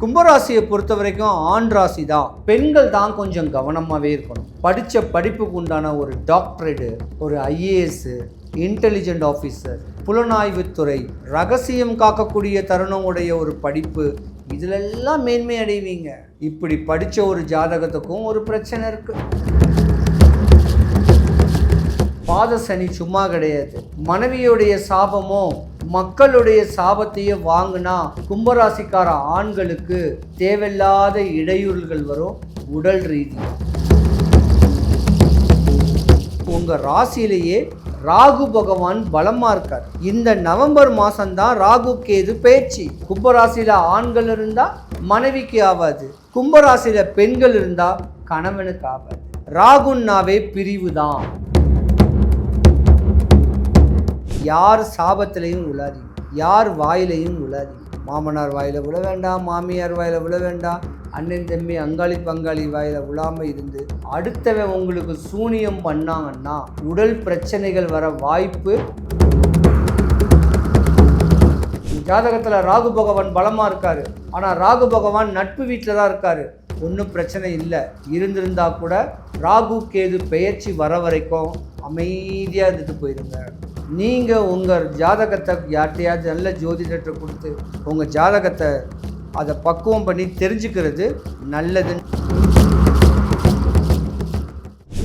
கும்பராசியை பொறுத்த வரைக்கும் ஆண் ராசி தான். பெண்கள் தான் கொஞ்சம் கவனமாகவே இருக்கணும். படித்த படிப்புக்கு உண்டான ஒரு டாக்டரேட்டு, ஒரு ஐஏஎஸ், இன்டெலிஜென்ட் ஆஃபீஸர், புலனாய்வுத்துறை, ரகசியம் காக்கக்கூடிய தருணம் உடைய ஒரு படிப்பு, இதிலெல்லாம் மேன்மை அடைவீங்க. இப்படி படித்த ஒரு ஜாதகத்துக்கும் ஒரு பிரச்சனை இருக்கு. பாத சனி சும்மா கிடையாது. மனைவியுடைய சாபமோ மக்களுடைய சாபத்தையே வாங்கினா கும்பராசிக்கார ஆண்களுக்கு தேவையில்லாத இடையூறுகள் வரும். உடல் ரீதி உங்க ராசியிலேயே ராகு பகவான் பலமா இருக்கார். இந்த நவம்பர் மாசம்தான் ராகு கேது பேச்சு. கும்பராசியில ஆண்கள் இருந்தா மனைவிக்கு ஆகாது, கும்பராசியில பெண்கள் இருந்தா கணவனுக்கு ஆகாது. ராகுன்னாவே பிரிவு தான். யார் சாபத்திலையும் உழாதீங்க, யார் வாயிலையும் உழாதீங்க. மாமனார் வாயில விழ வேண்டாம், மாமியார் வாயில விழ வேண்டாம், அண்ணன் தம்பி அங்காளி பங்காளி வாயில விழாமல் இருந்து அடுத்தவன் உங்களுக்கு சூனியம் பண்ணாங்கன்னா உடல் பிரச்சனைகள் வர வாய்ப்பு. ஜாதகத்தில் ராகு பகவான் பலமாக இருக்காரு, ஆனால் ராகு பகவான் நட்பு வீட்டில் தான் இருக்காரு. ஒன்றும் பிரச்சனை இல்லை. இருந்திருந்தா கூட ராகு கேது பெயர்ச்சி வர வரைக்கும் அமைதியாக இருந்துட்டு போயிடுங்க. நீங்கள் உங்கள் ஜாதகத்தை யார்ட்டையாவது நல்ல ஜோதிடத்தை கொடுத்து உங்கள் ஜாதகத்தை அதை பக்குவம் பண்ணி தெரிஞ்சுக்கிறது நல்லது.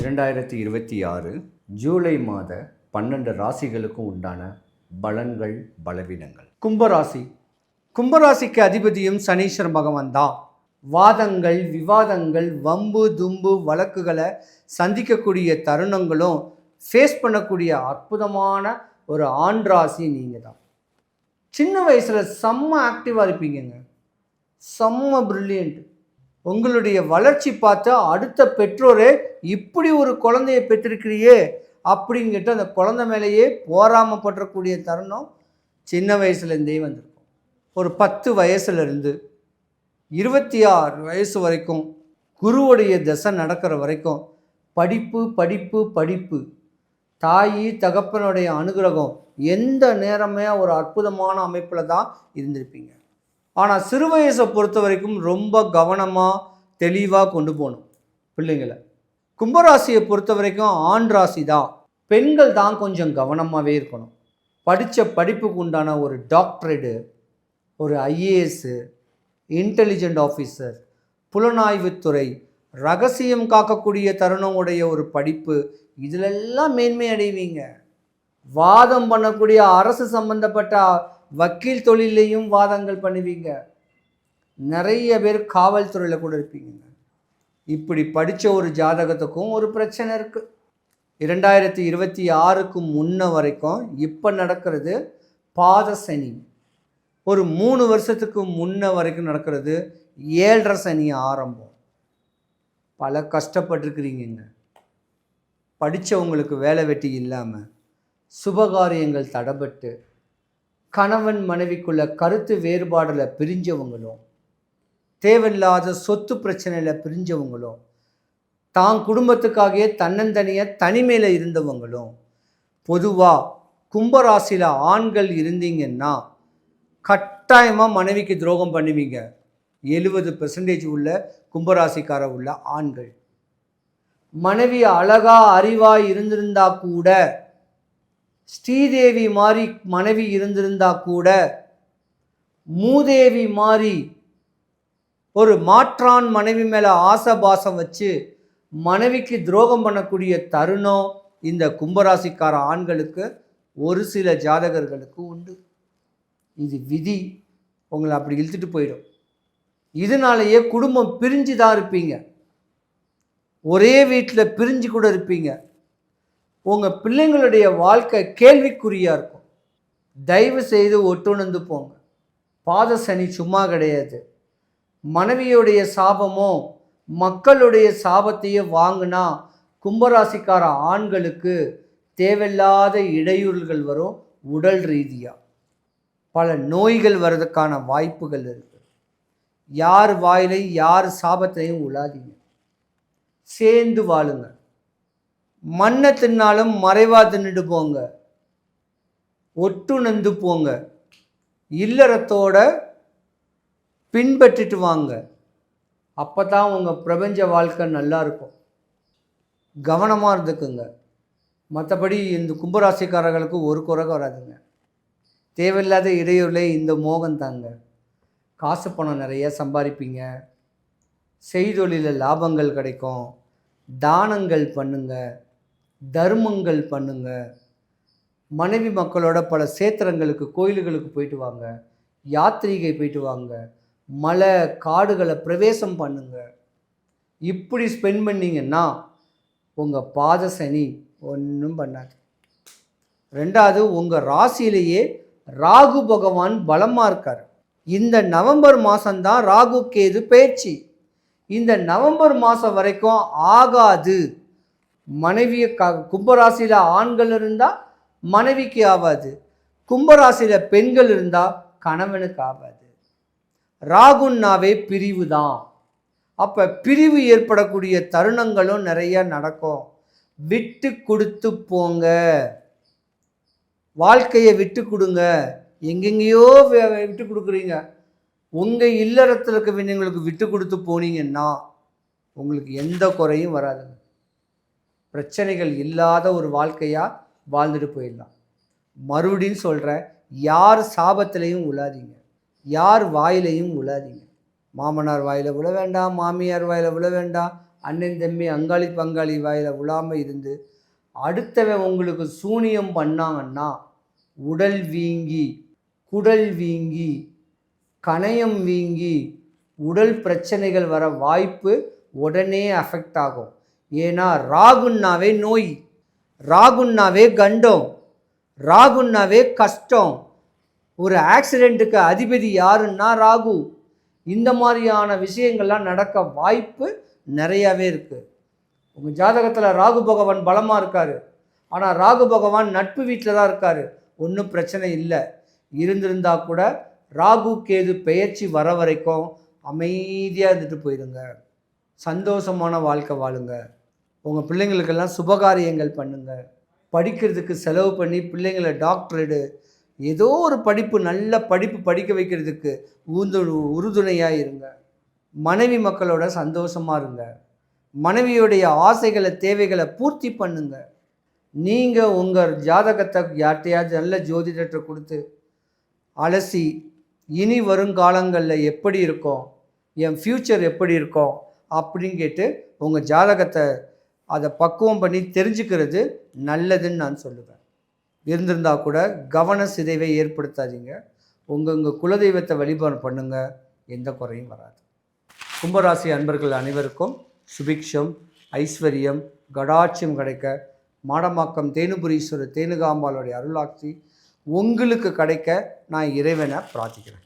2026 ஜூலை மாத 12 ராசிகளுக்கும் உண்டான பலன்கள், பலவீனங்கள். கும்பராசி. கும்பராசிக்கு அதிபதியும் சனீஸ்வர பகவான் தான். வாதங்கள், விவாதங்கள், வம்பு தும்பு வழக்குகளை சந்திக்கக்கூடிய தருணங்களும் ஃபேஸ் பண்ணக்கூடிய அற்புதமான ஒரு ஆண் ராசி நீங்கள் தான். சின்ன வயசில் செம்ம ஆக்டிவாக இருப்பீங்கங்க, செம்ம பிரில்லியண்ட். உங்களுடைய வளர்ச்சி பார்த்து அடுத்த பெற்றோரே இப்படி ஒரு குழந்தைய பெற்றிருக்கிறியே அப்படிங்கிட்டு அந்த குழந்தை மேலேயே போராமப்படக்கூடிய தருணம் சின்ன வயசுலேருந்தே வந்திருக்கும். ஒரு 10 வயசுலேருந்து 26 வயசு வரைக்கும் குருவுடைய தசை நடக்கிற வரைக்கும் படிப்பு படிப்பு படிப்பு, தாயி தகப்பனுடைய அனுகிரகம் எந்த நேரமே ஒரு அற்புதமான அமைப்பில் தான் இருந்திருப்பீங்க. ஆனால் சிறு வயசை பொறுத்த வரைக்கும் ரொம்ப கவனமாக தெளிவாக கொண்டு போகணும் பிள்ளைங்களை. கும்பராசியை பொறுத்த வரைக்கும் ஆண் ராசி தான். பெண்கள் தான் கொஞ்சம் கவனமாகவே இருக்கணும். படித்த படிப்புக்கு உண்டான ஒரு டாக்டரேட்டு, ஒரு ஐஏஎஸ், இன்டெலிஜென்ட் ஆஃபீஸர், புலனாய்வுத்துறை, ரகசியம் காக்கக்கூடிய தருணம் உடைய ஒரு படிப்பு, இதிலெல்லாம் மேன்மை அடைவீங்க. வாதம் பண்ணக்கூடிய அரசு சம்பந்தப்பட்ட வக்கீல் தொழிலையும் வாதங்கள் பண்ணுவீங்க. நிறைய பேர் காவல்துறையில் கூட இருப்பீங்க. இப்படி படித்த ஒரு ஜாதகத்துக்கும் ஒரு பிரச்சனை இருக்குது. 2026க்கு முன்ன வரைக்கும் இப்போ நடக்கிறது பாத சனி. ஒரு 3 வருஷத்துக்கு முன்ன வரைக்கும் நடக்கிறது 7.5 சனி ஆரம்பம். பல கஷ்டப்பட்டுருக்கிறீங்க. படித்தவங்களுக்கு வேலை வெட்டி இல்லாமல், சுபகாரியங்கள் தடைபட்டு, கணவன் மனைவிக்குள்ள கருத்து வேறுபாடில் பிரிஞ்சவங்களும், தேவையில்லாத சொத்து பிரச்சனையில் பிரிஞ்சவங்களும், தான் குடும்பத்துக்காகவே தன்னந்தனியாக தனிமையில் இருந்தவங்களும். பொதுவாக கும்பராசியில் ஆண்கள் இருந்தீங்கன்னா கட்டாயமாக மனைவிக்கு துரோகம் பண்ணுவீங்க. 70% உள்ள கும்பராசிக்கார உள்ள ஆண்கள். மனைவி அழகா அறிவா இருந்திருந்தா கூட, ஸ்ரீதேவி மாதிரி மனைவி இருந்திருந்தா கூட, மூதேவி மாதிரி ஒரு மாற்றான் மனைவி மேலே ஆசபாசம் வச்சு மனைவிக்கு துரோகம் பண்ணக்கூடிய தருணம் இந்த கும்பராசிக்கார ஆண்களுக்கு ஒரு சில ஜாதகர்களுக்கு உண்டு. இது விதி. உங்களை அப்படி இழுத்துட்டு போயிடும். இதனாலேயே குடும்பம் பிரிஞ்சு தான் இருப்பீங்க. ஒரே வீட்டில் பிரிஞ்சு கூட இருப்பீங்க. உங்கள் பிள்ளைங்களுடைய வாழ்க்கை கேள்விக்குறியாக இருக்கும். தயவு செய்து ஒட்டுணர்ந்து போங்க. பாத சனி சும்மா கிடையாது. மனைவியுடைய சாபமோ மக்களுடைய சாபத்தையே வாங்கினா கும்பராசிக்கார ஆண்களுக்கு தேவையில்லாத இடையூறுகள் வரும். உடல் ரீதியாக பல நோய்கள் வர்றதுக்கான வாய்ப்புகள் இருக்குது. யார் வாயிலையும் யார் சாபத்தையும் உழாதீங்க. சேர்ந்து வாழுங்க. மண்ணை தின்னாலும் மறைவா தின்னுட்டு போங்க. ஒட்டுணர்ந்து போங்க. இல்லறத்தோட பின்பற்றிட்டு வாங்க. அப்போ தான் உங்கள் பிரபஞ்ச வாழ்க்கை நல்லா இருக்கும். கவனமாக இருந்துக்குங்க. மற்றபடி இந்த கும்பராசிக்காரர்களுக்கு ஒரு குறை வராதுங்க. தேவையில்லாத இடையூறிலே இந்த மோகம் தாங்க. காசு பணம் நிறைய சம்பாதிப்பீங்க. செய்தொழிலில் லாபங்கள் கிடைக்கும். தானங்கள் பண்ணுங்க, தர்மங்கள் பண்ணுங்க. மனைவி மக்களோட பல சேத்திரங்களுக்கு கோயில்களுக்கு போயிட்டு வாங்க. யாத்திரிகை போயிட்டு வாங்க. மலை காடுகளை பிரவேசம் பண்ணுங்க. இப்படி ஸ்பெண்ட் பண்ணிங்கன்னா உங்கள் பாத சனி ஒன்றும் பண்ணாது. ரெண்டாவது, உங்கள் ராசியிலேயே ராகு பகவான் பலமாக இருக்கார். இந்த நவம்பர் மாதம்தான் ராகு கேது பயிற்சி. இந்த நவம்பர் மாதம் வரைக்கும் ஆகாது. மனைவியை கும்பராசியில் ஆண்கள் இருந்தால் மனைவிக்கு ஆகாது. கும்பராசியில் பெண்கள் இருந்தால் கணவனுக்கு ஆகாது. ராகுன்னாவே பிரிவு தான். அப்போ பிரிவு ஏற்படக்கூடிய தருணங்களும் நிறைய நடக்கும். விட்டு கொடுத்து போங்க. வாழ்க்கையை விட்டு கொடுங்க. எங்கெங்கேயோ விட்டு கொடுக்குறீங்க. உங்கள் இல்லறத்தில் இருக்கவங்களுக்கு விட்டு கொடுத்து போனீங்கன்னா உங்களுக்கு எந்த குறையும் வராதுங்க. பிரச்சனைகள் இல்லாத ஒரு வாழ்க்கையாக வாழ்ந்துட்டு போயிடலாம். மறுபடியும் சொல்கிறேன், யார் சாபத்திலையும் உழாதீங்க, யார் வாயிலையும் உழாதீங்க. மாமனார் வாயில் விழ வேண்டாம், மாமியார் வாயில் விழ வேண்டாம், அண்ணன் தம்பி அங்காளி பங்காளி வாயில் விழாமல் இருந்து அடுத்தவன் உங்களுக்கு சூனியம் பண்ணாங்கன்னா உடல் வீங்கி, குடல் வீங்கி, கணையம் வீங்கி உடல் பிரச்சனைகள் வர வாய்ப்பு உடனே அஃபெக்ட் ஆகும். ஏன்னா ராகுன்னாவே நோய், ராகுன்னாவே கண்டம், ராகுன்னாவே கஷ்டம். ஒரு ஆக்சிடெண்ட்டுக்கு அதிபதி யாருன்னா ராகு. இந்த மாதிரியான விஷயங்கள்லாம் நடக்க வாய்ப்பு நிறையாவே இருக்குது. உங்கள் ஜாதகத்தில் ராகு பகவான் பலமாக இருக்கார். ஆனால் ராகு பகவான் நட்பு வீட்டில் தான் இருக்கார். ஒன்றும் பிரச்சனை இல்லை. இருந்திருந்தால் கூட ராகு கேது பெயர்ச்சி வர வரைக்கும் அமைதியாக இருந்துட்டு போயிடுங்க. சந்தோஷமான வாழ்க்கை வாழுங்க. உங்கள் பிள்ளைங்களுக்கெல்லாம் சுபகாரியங்கள் பண்ணுங்கள். படிக்கிறதுக்கு செலவு பண்ணி பிள்ளைங்களை டாக்டரேடு ஏதோ ஒரு படிப்பு, நல்ல படிப்பு படிக்க வைக்கிறதுக்கு உறுதுணையாக இருங்க. மனைவி மக்களோட சந்தோஷமாக இருங்க. மனைவியுடைய ஆசைகளை தேவைகளை பூர்த்தி பண்ணுங்க. நீங்கள் உங்கள் ஜாதகத்தை யார்கிட்டையாவது நல்ல ஜோதிடத்தை கொடுத்து அலசி இனி வருங்காலங்களில் எப்படி இருக்கும், என் ஃப்யூச்சர் எப்படி இருக்கும் அப்படின்னு கேட்டு உங்கள் ஜாதகத்தை அதை பக்குவம் பண்ணி தெரிஞ்சுக்கிறது நல்லதுன்னு நான் சொல்லுவேன். இருந்திருந்தால் கூட கவன சிதைவை ஏற்படுத்தாதீங்க. உங்கள் குலதெய்வத்தை வழிபாடு பண்ணுங்கள், எந்த குறையும் வராது. கும்பராசி அன்பர்கள் அனைவருக்கும் சுபிக்ஷம், ஐஸ்வர்யம், கடாட்சியம் கிடைக்க மாடமாக்கம் தேனுபுரீஸ்வரர் தேனுகாம்பாளுடைய அருளாட்சி உங்களுக்கு கிடைக்க நான் இறைவனை பிரார்த்திக்கிறேன்.